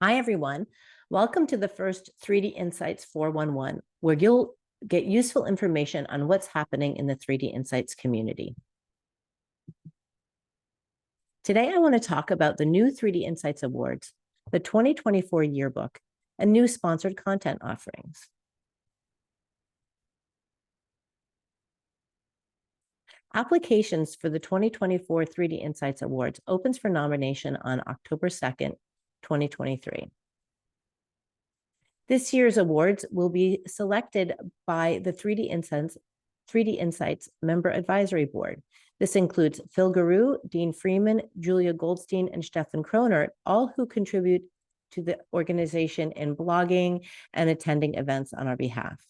Hi, everyone. Welcome to the first 3D InCites 411, where you'll get useful information on what's happening in the 3D InCites community. Today, I want to talk about the new 3D InCites Awards, the 2024 Yearbook, and new sponsored content offerings. Applications for the 2024 3D InCites Awards opens for nomination on October 2nd, 2023. This year's awards will be selected by the 3D InCites Member Advisory Board. This includes Phil Guru, Dean Freeman, Julia Goldstein, and Stefan Kronert, all who contribute to the organization in blogging and attending events on our behalf.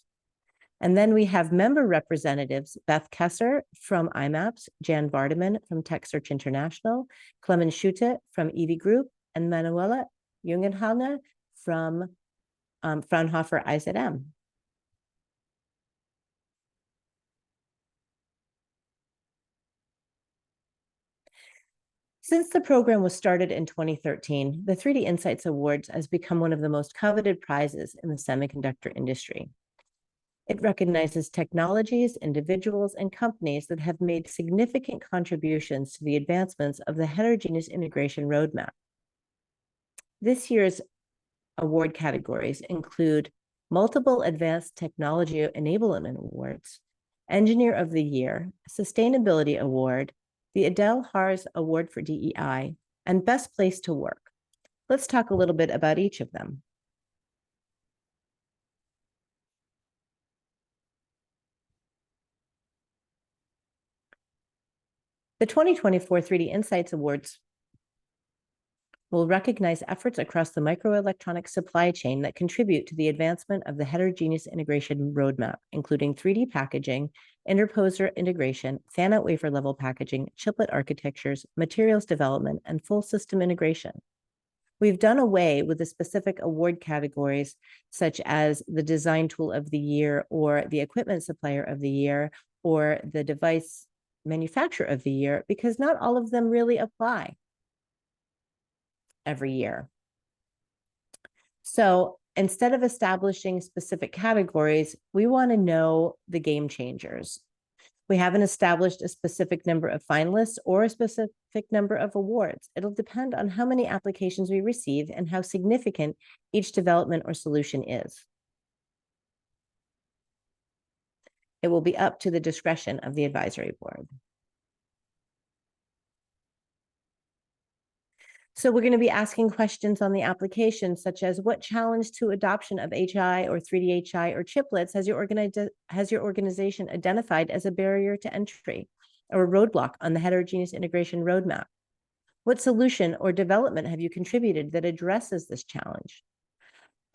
And then we have member representatives, Beth Kesser from IMAPS, Jan Vardaman from Tech Search International, Clemens Schutte from EV Group, and Manuela Jungenhalle from Fraunhofer IZM. Since the program was started in 2013, the 3D InCites Awards has become one of the most coveted prizes in the semiconductor industry. It recognizes technologies, individuals, and companies that have made significant contributions to the advancements of the heterogeneous integration roadmap. This year's award categories include multiple Advanced Technology Enablement Awards, Engineer of the Year, Sustainability Award, the Adele Hars Award for DEI, and Best Place to Work. Let's talk a little bit about each of them. The 2024 3D InCites Awards will recognize efforts across the microelectronics supply chain that contribute to the advancement of the heterogeneous integration roadmap, including 3D packaging, interposer integration, fan-out wafer level packaging, chiplet architectures, materials development, and full system integration. We've done away with the specific award categories, such as the design tool of the year, or the equipment supplier of the year, or the device manufacturer of the year, because not all of them really apply every year. So instead of establishing specific categories, we want to know the game changers. We haven't established a specific number of finalists or a specific number of awards. It'll depend on how many applications we receive and how significant each development or solution is. It will be up to the discretion of the advisory board. So we're going to be asking questions on the application, such as what challenge to adoption of HI or 3D HI or chiplets has your organization identified as a barrier to entry or a roadblock on the heterogeneous integration roadmap? What solution or development have you contributed that addresses this challenge?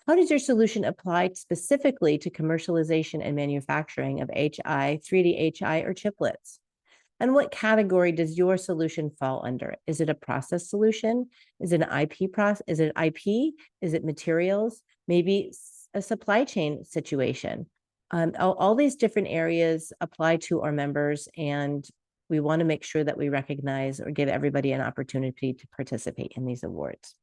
How does your solution apply specifically to commercialization and manufacturing of HI, 3D HI, or chiplets? And what category does your solution fall under? Is it a process solution? Is it an IP process? Is it IP? Is it materials? Maybe a supply chain situation. All these different areas apply to our members, and we want to make sure that we recognize or give everybody an opportunity to participate in these awards.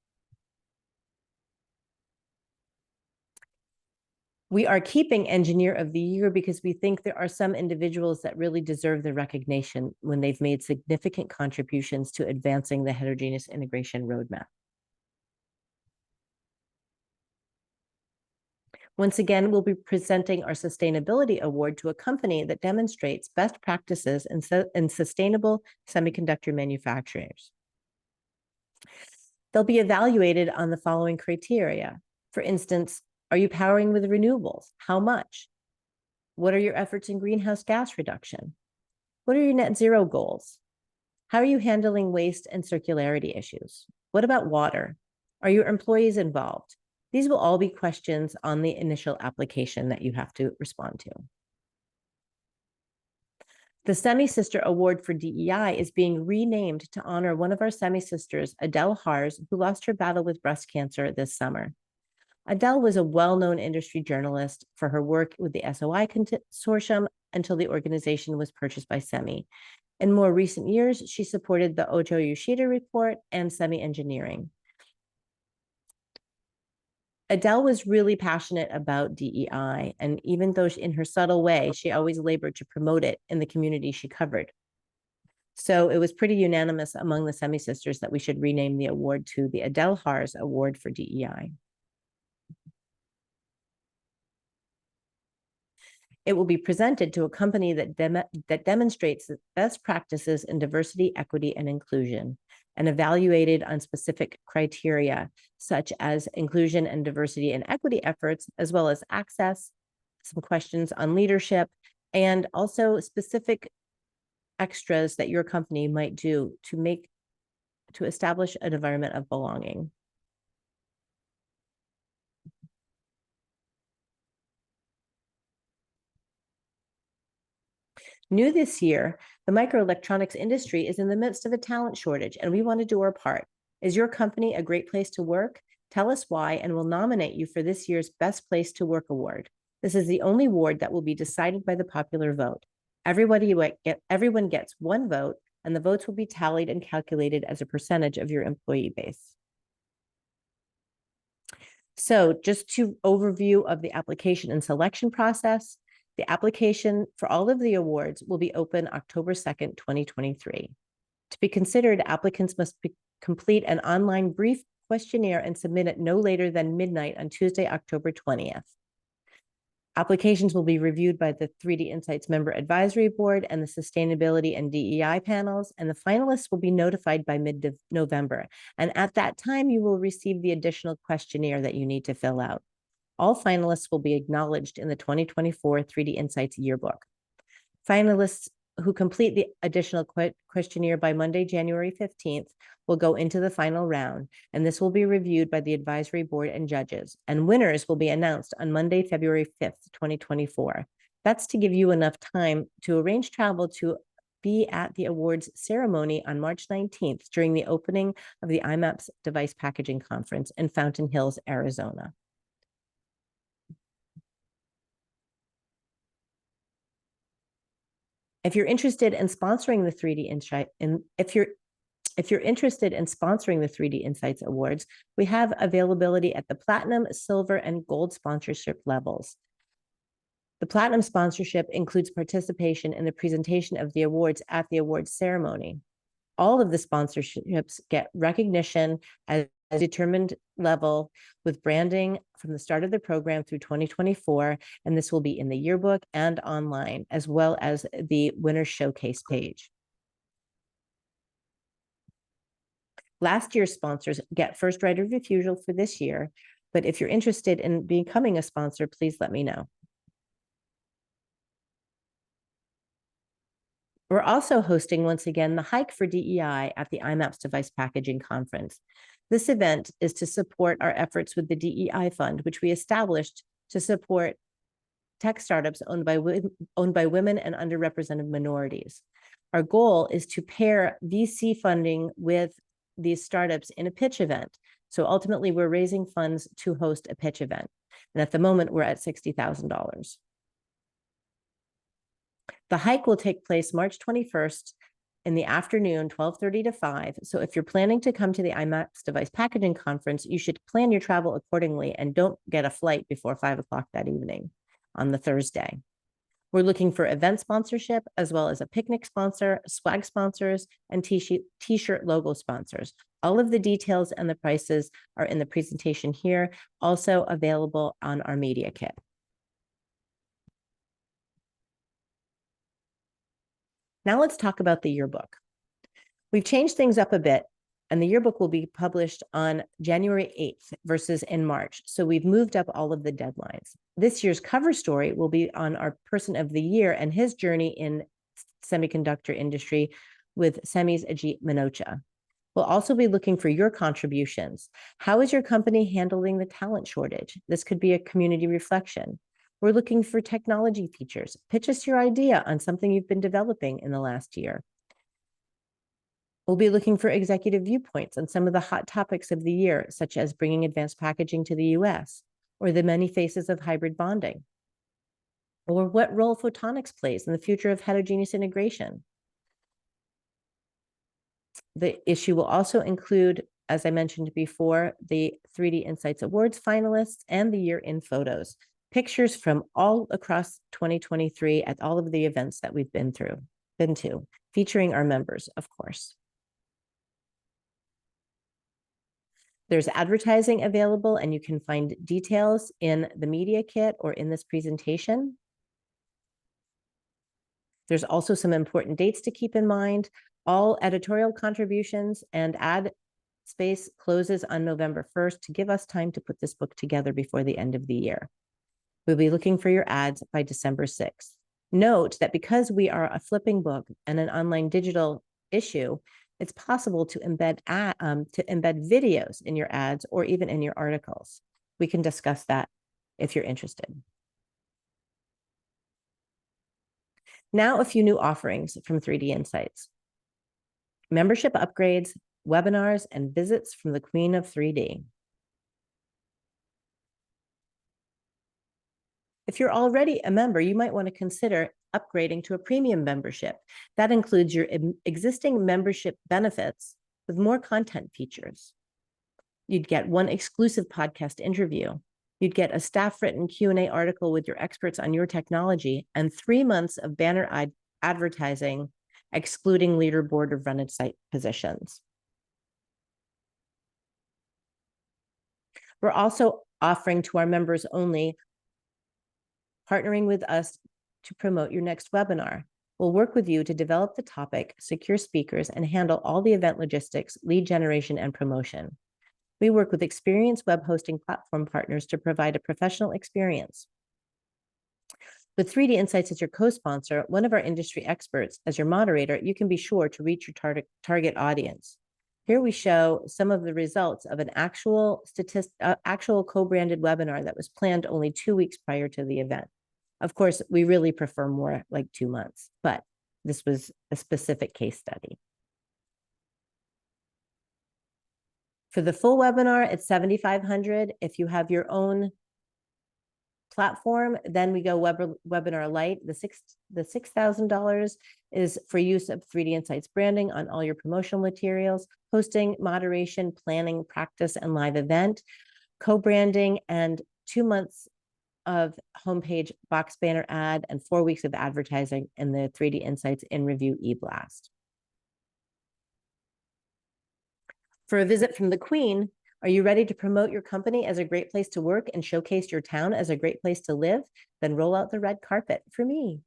We are keeping Engineer of the Year because we think there are some individuals that really deserve the recognition when they've made significant contributions to advancing the heterogeneous integration roadmap. Once again, we'll be presenting our Sustainability Award to a company that demonstrates best practices in sustainable semiconductor manufacturers. They'll be evaluated on the following criteria. For instance, are you powering with renewables? How much? What are your efforts in greenhouse gas reduction? What are your net zero goals? How are you handling waste and circularity issues? What about water? Are your employees involved? These will all be questions on the initial application that you have to respond to. The Semi-Sister Award for DEI is being renamed to honor one of our semi-sisters, Adele Hars, who lost her battle with breast cancer this summer. Adele was a well-known industry journalist for her work with the SOI Consortium until the organization was purchased by SEMI. In more recent years, she supported the Ojo Yoshida Report and Semi Engineering. Adele was really passionate about DEI, and even though in her subtle way, she always labored to promote it in the community she covered. So it was pretty unanimous among the Semi Sisters that we should rename the award to the Adele Hars Award for DEI. It will be presented to a company that demonstrates best practices in diversity, equity, and inclusion, and evaluated on specific criteria, such as inclusion and diversity and equity efforts, as well as access, some questions on leadership, and also specific extras that your company might do to establish an environment of belonging. New this year, the microelectronics industry is in the midst of a talent shortage, and we want to do our part. Is your company a great place to work? Tell us why, and we'll nominate you for this year's Best Place to Work Award. This is the only award that will be decided by the popular vote. Everyone gets one vote, and the votes will be tallied and calculated as a percentage of your employee base. So just to overview of the application and selection process, the application for all of the awards will be open October 2nd, 2023. To be considered, applicants must complete an online brief questionnaire and submit it no later than midnight on Tuesday, October 20th. Applications will be reviewed by the 3D InCites Member Advisory Board and the Sustainability and DEI panels, and the finalists will be notified by mid-November. And at that time, you will receive the additional questionnaire that you need to fill out. All finalists will be acknowledged in the 2024 3D InCites Yearbook. Finalists who complete the additional questionnaire by Monday, January 15th, will go into the final round, and this will be reviewed by the advisory board and judges, and winners will be announced on Monday, February 5th, 2024. That's to give you enough time to arrange travel to be at the awards ceremony on March 19th during the opening of the IMAPS Device Packaging Conference in Fountain Hills, Arizona. If you're interested in sponsoring the 3D InCites, if you're interested in sponsoring the 3D InCites Awards, we have availability at the platinum, silver, and gold sponsorship levels. The platinum sponsorship includes participation in the presentation of the awards at the awards ceremony. All of the sponsorships get recognition at a determined level with branding from the start of the program through 2024, and this will be in the yearbook and online, as well as the winner showcase page. Last year's sponsors get first right of refusal for this year, but if you're interested in becoming a sponsor, please let me know. We're also hosting, once again, the Hike for DEI at the IMAPS Device Packaging Conference. This event is to support our efforts with the DEI Fund, which we established to support tech startups owned by women and underrepresented minorities. Our goal is to pair VC funding with these startups in a pitch event. So ultimately, we're raising funds to host a pitch event. And at the moment, we're at $60,000. The hike will take place March 21st in the afternoon, 12:30 to 5. So if you're planning to come to the IMAPS Device Packaging Conference, you should plan your travel accordingly and don't get a flight before 5 o'clock that evening on the Thursday. We're looking for event sponsorship, as well as a picnic sponsor, swag sponsors, and t-shirt logo sponsors. All of the details and the prices are in the presentation here, also available on our media kit. Now let's talk about the yearbook. We've changed things up a bit, and the yearbook will be published on January 8th versus in March. So we've moved up all of the deadlines. This year's cover story will be on our person of the year and his journey in semiconductor industry with Semi's Ajit Minocha. We'll also be looking for your contributions. How is your company handling the talent shortage? This could be a community reflection. We're looking for technology features. Pitch us your idea on something you've been developing in the last year. We'll be looking for executive viewpoints on some of the hot topics of the year, such as bringing advanced packaging to the US, or the many faces of hybrid bonding, or what role photonics plays in the future of heterogeneous integration. The issue will also include as I mentioned before, the 3D InCites Awards finalists and the year in photos, pictures from all across 2023 at all of the events that we've been to, featuring our members, of course. There's advertising available, and you can find details in the media kit or in this presentation. There's also some important dates to keep in mind. All editorial contributions and ad space closes on November 1st to give us time to put this book together before the end of the year. We'll be looking for your ads by December 6th. Note that because we are a flipping book and an online digital issue, it's possible to embed videos in your ads or even in your articles. We can discuss that if you're interested. Now, a few new offerings from 3D InCites. Membership upgrades, webinars, and visits from the Queen of 3D. If you're already a member, you might want to consider upgrading to a premium membership. That includes your existing membership benefits with more content features. You'd get one exclusive podcast interview. You'd get a staff-written Q&A article with your experts on your technology and 3 months of banner advertising, excluding leaderboard or run site positions. We're also offering to our members only, partnering with us to promote your next webinar. We'll work with you to develop the topic, secure speakers, and handle all the event logistics, lead generation, and promotion. We work with experienced web hosting platform partners to provide a professional experience. With 3D InCites as your co-sponsor, one of our industry experts as your moderator, you can be sure to reach your target audience. Here we show some of the results of an actual co-branded webinar that was planned only 2 weeks prior to the event. Of course, we really prefer more like 2 months, but this was a specific case study. For the full webinar, it's $7,500. If you have your own platform, then we go webinar light. The $6,000 is for use of 3D InCites branding on all your promotional materials, hosting, moderation, planning, practice, and live event, co-branding, and 2 months of homepage box banner ad and 4 weeks of advertising in the 3D InCites in review e-blast. For a visit from the Queen, are you ready to promote your company as a great place to work and showcase your town as a great place to live? Then roll out the red carpet for me.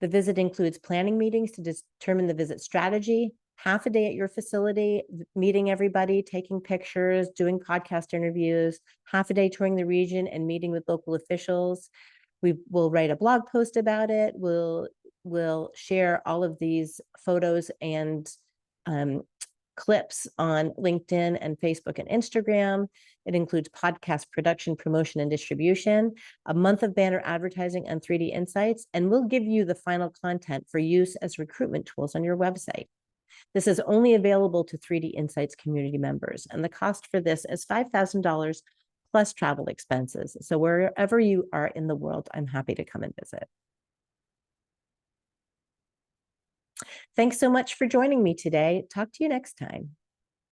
The visit includes planning meetings to determine the visit strategy, half a day at your facility, meeting everybody, taking pictures, doing podcast interviews, half a day touring the region and meeting with local officials. We will write a blog post about it. We'll share all of these photos and clips on LinkedIn and Facebook and Instagram. It includes podcast production, promotion, and distribution, a month of banner advertising on 3D InCites, and we'll give you the final content for use as recruitment tools on your website. This is only available to 3D InCites community members, and the cost for this is $5,000 plus travel expenses. So wherever you are in the world, I'm happy to come and visit. Thanks so much for joining me today. Talk to you next time.